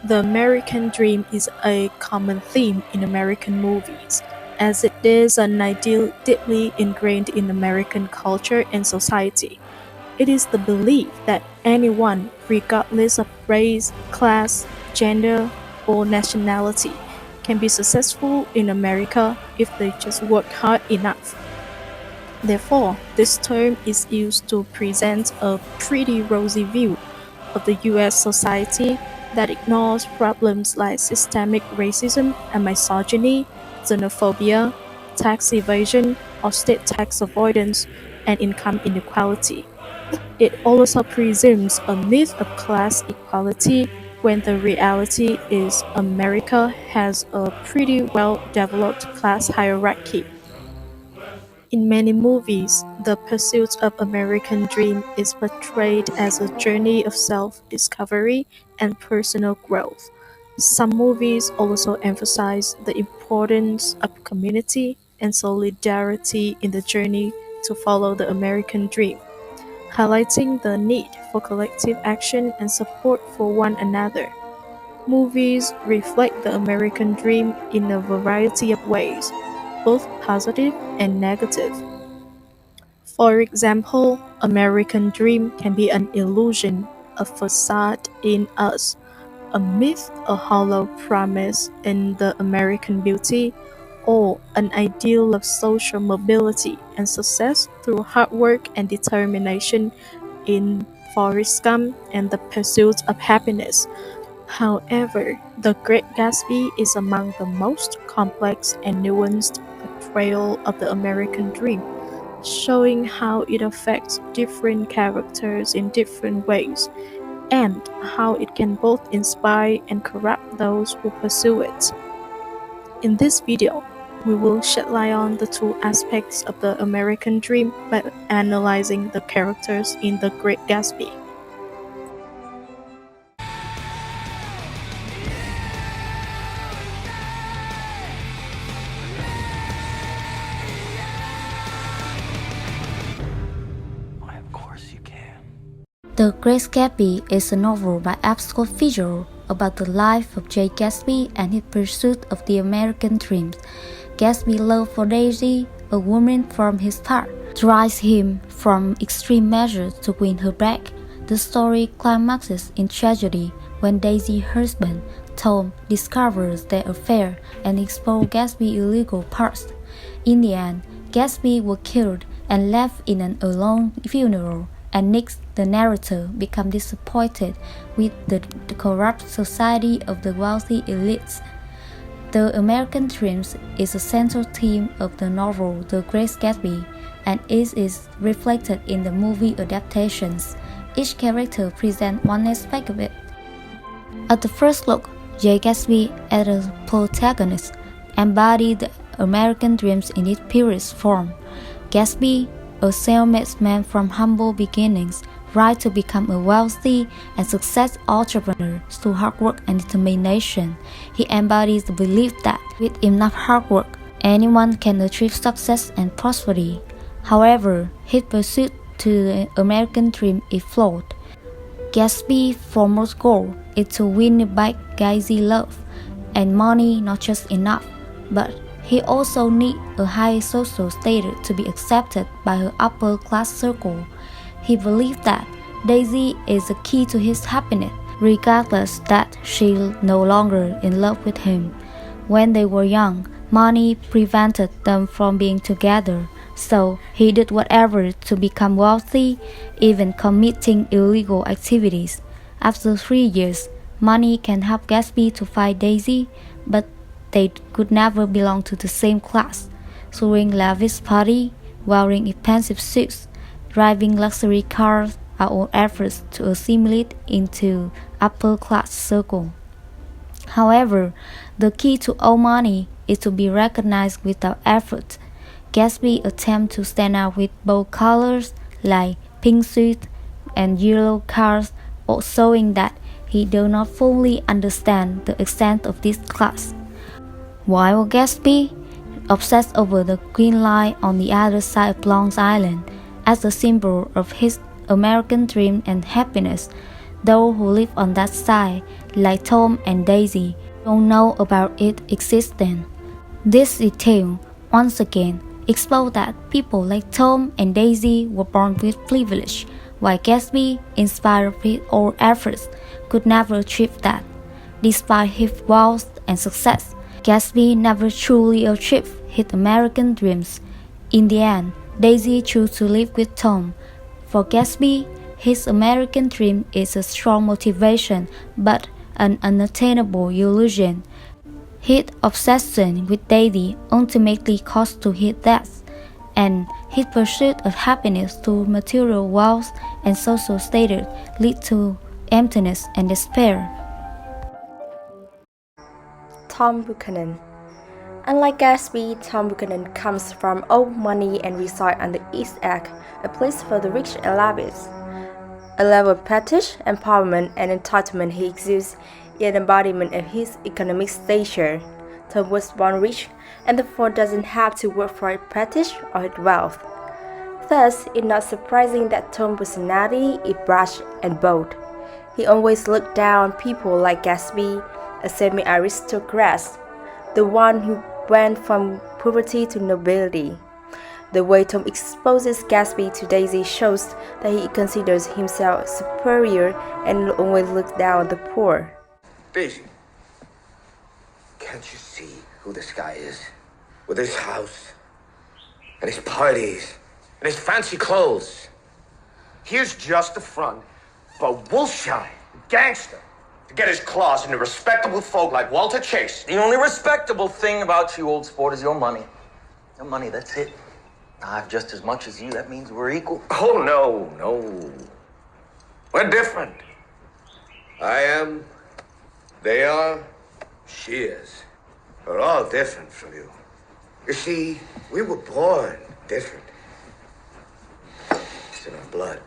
The American dream is a common theme in American movies, as it is an ideal deeply ingrained in American culture and society. It is the belief that anyone, regardless of race, class, gender, or nationality, can be successful in America if they just work hard enough. Therefore, this term is used to present a pretty rosy view of the US society that ignores problems like systemic racism and misogyny, xenophobia, tax evasion, or state tax avoidance, and income inequality. It also presumes a myth of class equality when the reality is America has a pretty well developed class hierarchy. In many movies, the pursuit of American dream is portrayed as a journey of self-discovery and personal growth. Some movies also emphasize the importance of community and solidarity in the journey to follow the American dream, highlighting the need for collective action and support for one another. Movies reflect the American dream in a variety of ways, both positive and negative. For example, American dream can be an illusion, a facade in us, a myth, a hollow promise in the American beauty, or an ideal of social mobility and success through hard work and determination in Forrest Gump and the pursuit of happiness. However, The Great Gatsby is among the most complex and nuanced portrayal of the American dream, showing how it affects different characters in different ways, and how it can both inspire and corrupt those who pursue it. In this video, we will shed light on the two aspects of the American dream by analyzing the characters in The Great Gatsby. The Great Gatsby is a novel by Scott Fitzgerald about the life of Jay Gatsby and his pursuit of the American dream. Gatsby's love for Daisy, a woman from his heart, drives him from extreme measures to win her back. The story climaxes in tragedy when Daisy's husband, Tom, discovers their affair and exposes Gatsby's illegal past. In the end, Gatsby was killed and left in an alone funeral, and Nick, the narrator, becomes disappointed with the corrupt society of the wealthy elites. The American dream is a central theme of the novel The Great Gatsby, and it is reflected in the movie adaptations. Each character presents one aspect of it. At the first look, Jay Gatsby, as a protagonist, embodies the American dreams in its purest form. Gatsby, a self-made man from humble beginnings, rise to become a wealthy and successful entrepreneur through hard work and determination. He embodies the belief that with enough hard work, anyone can achieve success and prosperity. However, his pursuit to the American dream is flawed. Gatsby's foremost goal is to win back Daisy's love, and money not just enough, but he also needs a high social status to be accepted by her upper-class circle. He believes that Daisy is the key to his happiness, regardless that she's no longer in love with him. When they were young, money prevented them from being together, so he did whatever to become wealthy, even committing illegal activities. After 3 years, money can help Gatsby to find Daisy, but they could never belong to the same class, throwing lavish parties, wearing expensive suits, driving luxury cars are all efforts to assimilate into upper-class circle. However, the key to all money is to be recognized without effort. Gatsby attempts to stand out with bold colors like pink suits and yellow cars, or showing that he does not fully understand the extent of this class. While Gatsby, obsessed over the green line on the other side of Long Island as a symbol of his American dream and happiness, Those who live on that side, like Tom and Daisy, don't know about its existence. This detail, once again, exposes that people like Tom and Daisy were born with privilege, while Gatsby, in spite of his own efforts, could never achieve that. Despite his wealth and success, Gatsby never truly achieved his American dreams. In the end, Daisy chose to live with Tom. For Gatsby, his American dream is a strong motivation but an unattainable illusion. His obsession with Daisy ultimately caused to his death, and his pursuit of happiness through material wealth and social status led to emptiness and despair. Tom Buchanan. Unlike Gatsby, Tom Buchanan comes from old money and resides on the East Egg, a place for the rich and lavish. A level of fetish, empowerment, and entitlement he exudes is an embodiment of his economic stature. Tom was born rich and therefore doesn't have to work for his fetish or his wealth. Thus, it's not surprising that Tom's personality is brash and bold. He always looked down on people like Gatsby, a semi-aristocrat, the one who went from poverty to nobility. The way Tom exposes Gatsby to Daisy shows that he considers himself superior and always looks down on the poor. Daisy, can't you see who this guy is? With his house, and his parties, and his fancy clothes. Here's just the front for Wolfshine, gangster, to get his claws into respectable folk like Walter Chase. The only respectable thing about you, old sport, is your money. Your money, that's it. I have just as much as you. That means we're equal. Oh, no. We're different. I am, they are, she is. We're all different from you. You see, we were born different. It's in our blood.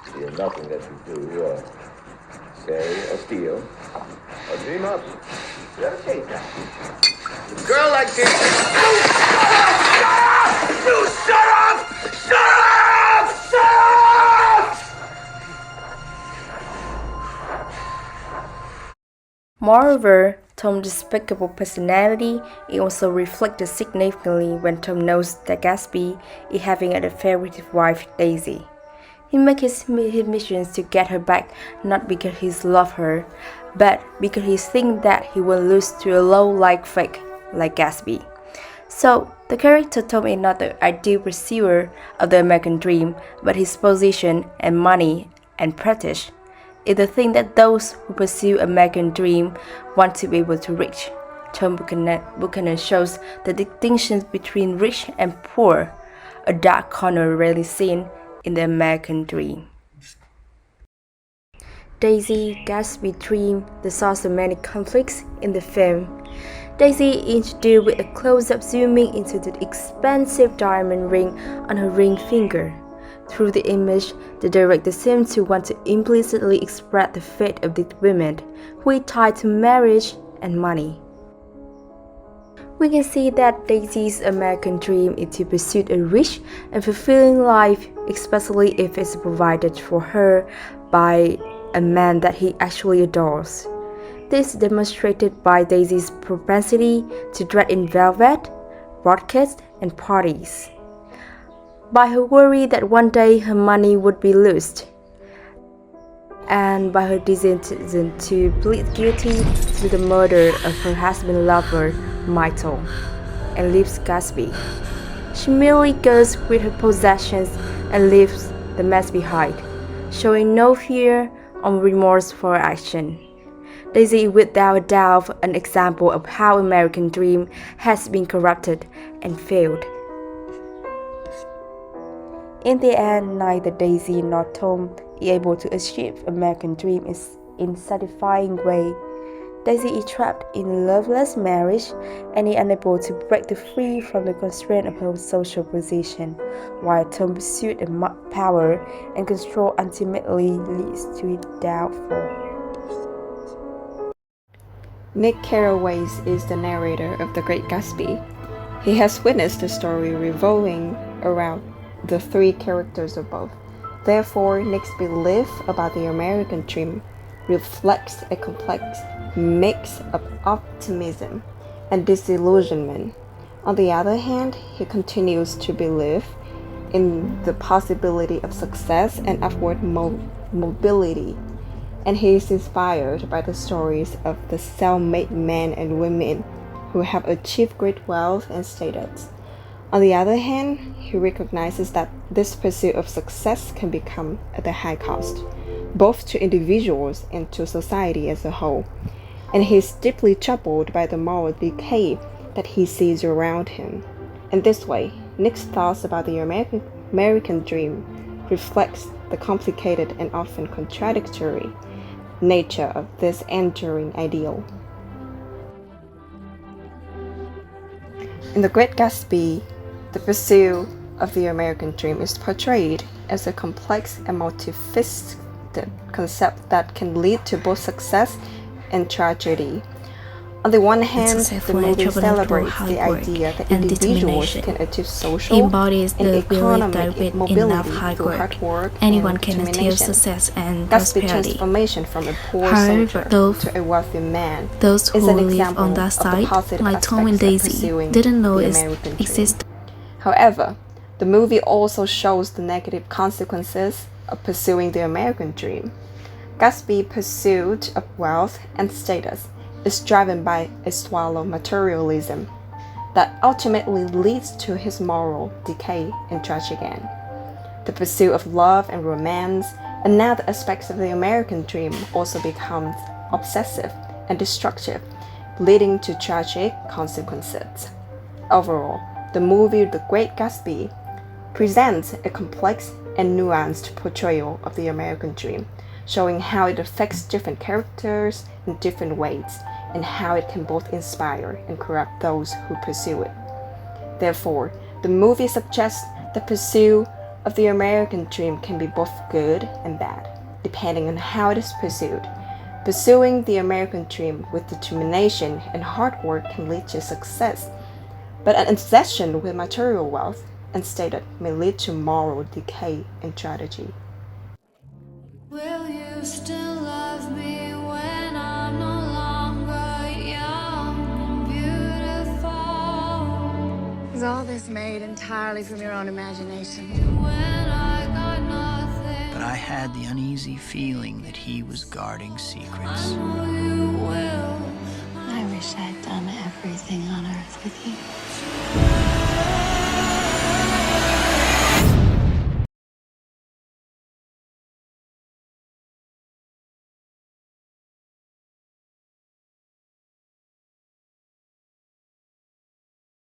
Steal nothing that you do, say or steal, or dream up. You ever take that? A girl like this. You shut up! Shut up! Shut up! Moreover, Tom's despicable personality is also reflected significantly when Tom knows that Gatsby is having an affair with his wife Daisy. He makes his missions to get her back not because he loves her, but because he thinks that he will lose to a low-like fake like Gatsby. So, the character Tom is not the ideal pursuer of the American dream, but his position and money and prestige is the thing that those who pursue American dream want to be able to reach. Tom Buchanan shows the distinctions between rich and poor, a dark corner rarely seen in the American dream. Daisy, Gatsby dream, the source of many conflicts in the film. Daisy is introduced with a close-up zooming into the expensive diamond ring on her ring finger. Through the image, the director seems to want to implicitly express the fate of these women, who are tied to marriage and money. We can see that Daisy's American dream is to pursue a rich and fulfilling life, especially if it's provided for her by a man that he actually adores. This is demonstrated by Daisy's propensity to dress in velvet, broadcasts, and parties, by her worry that one day her money would be lost, and by her decision to plead guilty to the murder of her husband's lover, Michael, and leaves Gatsby. She merely goes with her possessions and leaves the mess behind, showing no fear or remorse for her action. Daisy is without a doubt an example of how American dream has been corrupted and failed. In the end, neither Daisy nor Tom is able to achieve American dream in a satisfying way. Daisy is trapped in a loveless marriage and is unable to break free from the constraint of her social position, while Tom's pursuit of power and control ultimately leads to his downfall. Nick Carraway is the narrator of The Great Gatsby. He has witnessed the story revolving around the three characters of both Therefore, Nick's belief about the American dream reflects a complex mix of optimism and disillusionment. On the other hand, he continues to believe in the possibility of success and upward mobility, and he is inspired by the stories of the self-made men and women who have achieved great wealth and status. On the other hand, he recognizes that this pursuit of success can become at a high cost, both to individuals and to society as a whole, and he is deeply troubled by the moral decay that he sees around him. In this way, Nick's thoughts about the American dream reflects the complicated and often contradictory nature of this enduring ideal. In The Great Gatsby, the pursuit of the American dream is portrayed as a complex and multifaceted concept that can lead to both success and tragedy. On the one hand, the movie celebrates the idea that individuals can achieve social embodies and the economic belief that with mobility enough through hard hard work, work anyone and can achieve determination. success and Gatsby's prosperity. transformation from a poor However, soldier to a wealthy man those who is an live example on that of the side, positive like Tom and aspects of Daisy, pursuing didn't know the it American dream. existed. However, the movie also shows the negative consequences of pursuing the American dream. Gatsby's pursuit of wealth and status is driven by a swallow materialism that ultimately leads to his moral decay and tragic end. The pursuit of love and romance, another aspect of the American dream, also becomes obsessive and destructive, leading to tragic consequences. Overall, the movie The Great Gatsby presents a complex and nuanced portrayal of the American dream, showing how it affects different characters in different ways, and how it can both inspire and corrupt those who pursue it. Therefore, the movie suggests the pursuit of the American dream can be both good and bad, depending on how it is pursued. Pursuing the American dream with determination and hard work can lead to success, but an obsession with material wealth and status may lead to moral decay and tragedy. Will you still love me when I'm no longer young and beautiful? Is all this made entirely from your own imagination? When I got nothing, But I had the uneasy feeling that he was guarding secrets. I know you will. I wish I'd done everything on earth with you.